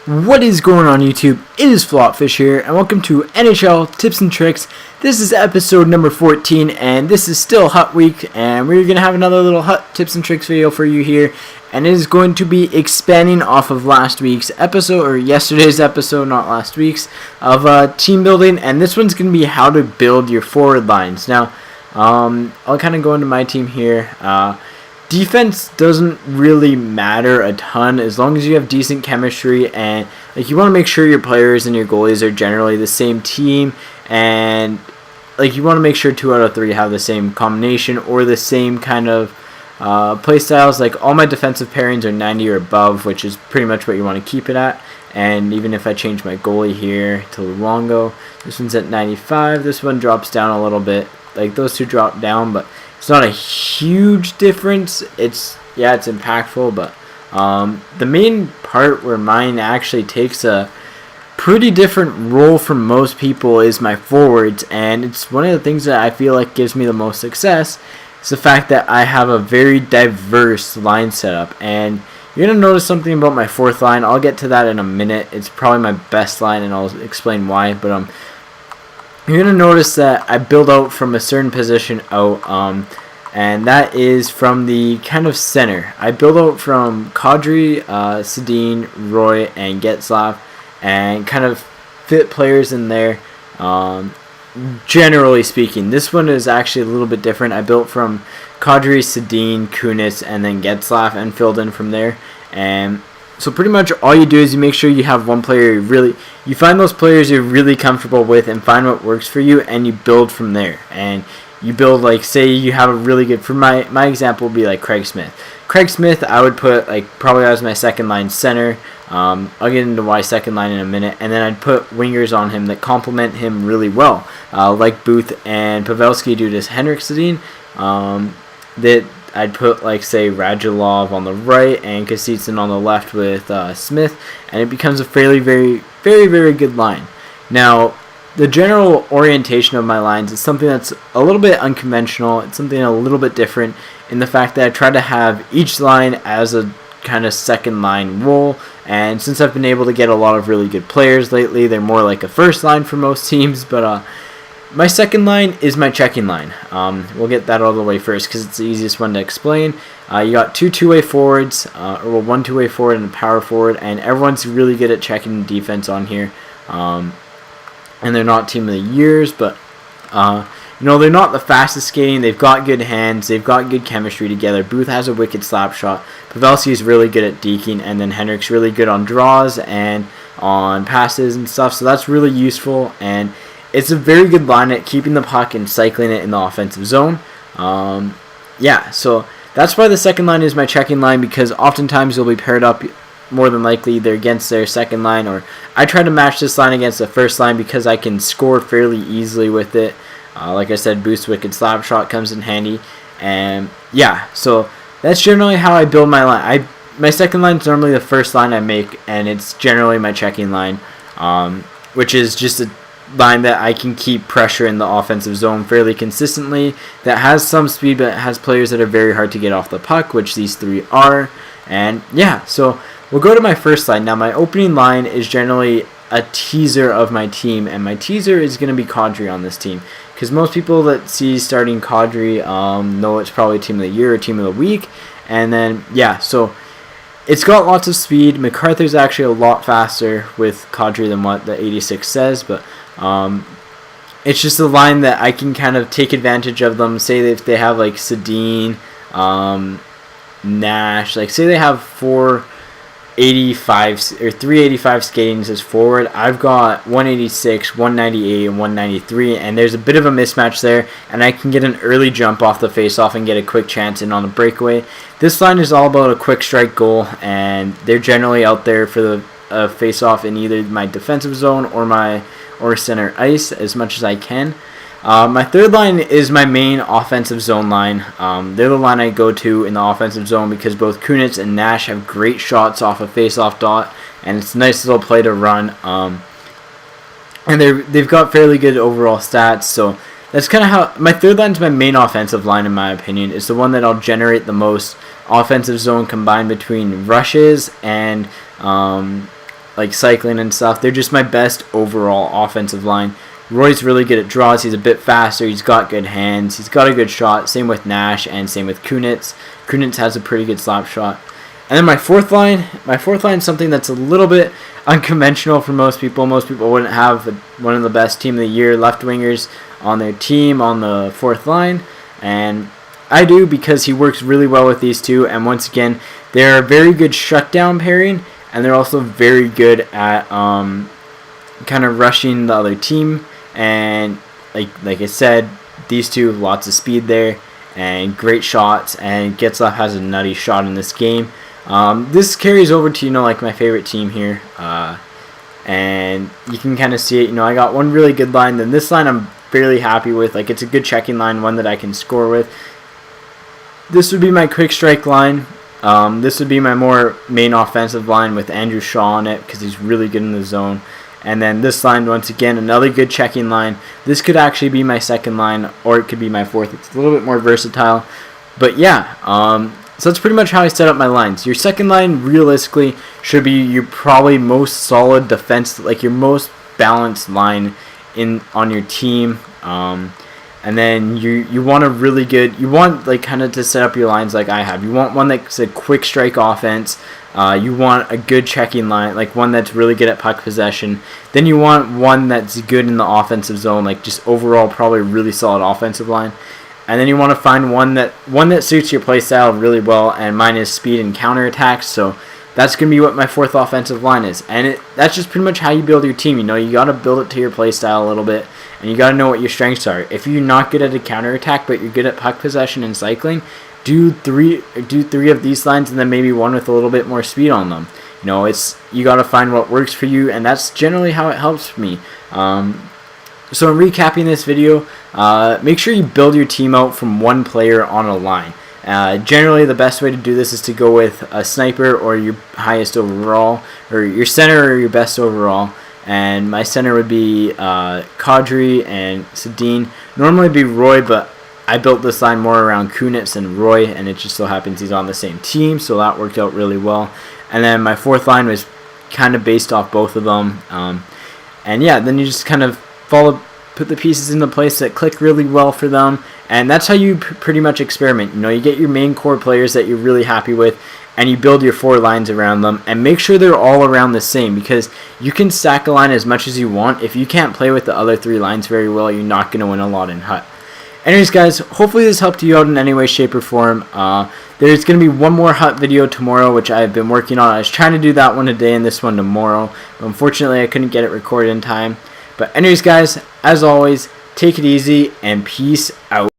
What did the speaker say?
What is going on YouTube? It is FlopFish here, and welcome to NHL Tips and Tricks. This is episode number 14, and this is still Hut Week, and we're going to have another little Hut Tips and Tricks video for you here, and it is going to be expanding off of last week's episode, or yesterday's episode, not last week's, of team building, and this one's going to be how to build your forward lines. Now, I'll kind of go into my team here. Defense doesn't really matter a ton as long as you have decent chemistry, and you want to make sure your players and your goalies are generally the same team, and you want to make sure 2 out of 3 have the same combination or the same kind of play styles. All my defensive pairings are 90 or above, which is pretty much what you want to keep it at. And even if I change my goalie here to Luongo, this one's at 95. This one drops down a little bit. Those two drop down, but it's not a huge difference. It's impactful, but the main part where mine actually takes a pretty different role from most people is my forwards, and it's one of the things that I feel like gives me the most success. It's the fact that I have a very diverse line setup, and you're going to notice something about my fourth line. I'll get to that in a minute. It's probably my best line, and I'll explain why, but you're going to notice that I build out from a certain position out, and that is from the kind of center. I build out from Kadri, Sedin, Roy, and Getzlaf, and kind of fit players in there. Generally speaking, this one is actually a little bit different. I built from Kadri, Sedin, Kunis, and then Getzlaf, and filled in from there. And so pretty much all you do is you make sure you have one player you find those players you're really comfortable with and find what works for you, and you build from there. And you build, say you have a really good, for my example would be Craig Smith. Craig Smith I would put probably as my second line center. I'll get into why second line in a minute, and then I'd put wingers on him that complement him really well, like Booth and Pavelski do to Henrik Sedin. That I'd put say Radulov on the right and Kositsin on the left with Smith, and it becomes a very, very good line. Now, the general orientation of my lines is something that's a little bit unconventional. It's something a little bit different in the fact that I try to have each line as a kind of second line role, and since I've been able to get a lot of really good players lately, they're more like a first line for most teams, but my second line is my checking line. We'll get that all the way first because it's the easiest one to explain. You got 2 two-way forwards, one two-way forward and a power forward, and everyone's really good at checking defense on here. And they're not team of the years, but they're not the fastest skating. They've got good hands. They've got good chemistry together. Booth has a wicked slap shot. Pavelski is really good at deking, and then Henrik's really good on draws and on passes and stuff. So that's really useful, and it's a very good line at keeping the puck and cycling it in the offensive zone. So that's why the second line is my checking line, because oftentimes you'll be paired up more than likely either against their second line, or I try to match this line against the first line because I can score fairly easily with it. Like I said, Booth's wicked slap shot comes in handy, and so that's generally how I build my line. My second line is normally the first line I make, and it's generally my checking line, which is just a line that I can keep pressure in the offensive zone fairly consistently, that has some speed but has players that are very hard to get off the puck, which these 3 are. And so we'll go to my first line. Now, my opening line is generally a teaser of my team, and my teaser is going to be Kadri on this team, because most people that see starting Kadri know it's probably team of the year or team of the week. And then so it's got lots of speed. MacArthur's actually a lot faster with Kadri than what the 86 says, but it's just a line that I can kind of take advantage of them. Say if they have Sedin, Nash, say they have 485 or 385 skatings as forward. I've got 186, 198, and 193, and there's a bit of a mismatch there, and I can get an early jump off the faceoff and get a quick chance in on a breakaway. This line is all about a quick strike goal, and they're generally out there for the faceoff in either my defensive zone or center ice as much as I can. My third line is my main offensive zone line. They're the line I go to in the offensive zone because both Kunitz and Nash have great shots off a face-off dot, and it's a nice little play to run. And they've got fairly good overall stats, so that's kind of how my third line is my main offensive line, in my opinion. It's the one that I'll generate the most offensive zone combined between rushes and like cycling and stuff. They're just my best overall offensive line. Roy's really good at draws. He's a bit faster. He's got good hands. He's got a good shot. Same with Nash and same with Kunitz. Kunitz has a pretty good slap shot. And then my fourth line is something that's a little bit unconventional for most people. Most people wouldn't have one of the best team of the year left wingers on their team on the fourth line. And I do, because he works really well with these two. And once again, they're a very good shutdown pairing. And they're also very good at kind of rushing the other team. And like I said, these two, lots of speed there and great shots. And Getzlaf has a nutty shot in this game. This carries over to, like my favorite team here. And you can kind of see it. I got one really good line. Then this line I'm fairly happy with. Like, it's a good checking line, one that I can score with. This would be my quick strike line. This would be my more main offensive line with Andrew Shaw on it, because he's really good in the zone. And then this line, once again, another good checking line. This could actually be my second line, or it could be my fourth. It's a little bit more versatile. But yeah, so that's pretty much how I set up my lines. Your second line, realistically, should be your probably most solid defense, like your most balanced line on your team. And then you want a really good, you want like kind of to set up your lines like I have. You want one that's a quick strike offense. You want a good checking line, like one that's really good at puck possession. Then you want one that's good in the offensive zone, like just overall probably a really solid offensive line. And then you want to find one that suits your play style really well, and mine is speed and counterattacks. So that's going to be what my fourth offensive line is. And that's just pretty much how you build your team. You got to build it to your play style a little bit, and you got to know what your strengths are. If you're not good at a counterattack, but you're good at puck possession and cycling, do three of these lines, and then maybe one with a little bit more speed on them. You got to find what works for you, and that's generally how it helps me. So in recapping this video, make sure you build your team out from one player on a line. Generally, the best way to do this is to go with a sniper or your highest overall, or your center or your best overall. And my center would be Kadri and Sedin. Normally it'd be Roy, but I built this line more around Kunitz and Roy, and it just so happens he's on the same team, so that worked out really well. And then my fourth line was kind of based off both of them. And yeah, then you just kind of put the pieces into place that click really well for them, and that's how you pretty much experiment. You get your main core players that you're really happy with, and you build your four lines around them, and make sure they're all around the same, because you can stack a line as much as you want. If you can't play with the other three lines very well, you're not going to win a lot in HUT. Anyways, guys, hopefully this helped you out in any way, shape, or form. There's going to be one more HUT video tomorrow, which I've been working on. I was trying to do that one today and this one tomorrow, but unfortunately I couldn't get it recorded in time. But anyways, guys, as always, take it easy and peace out.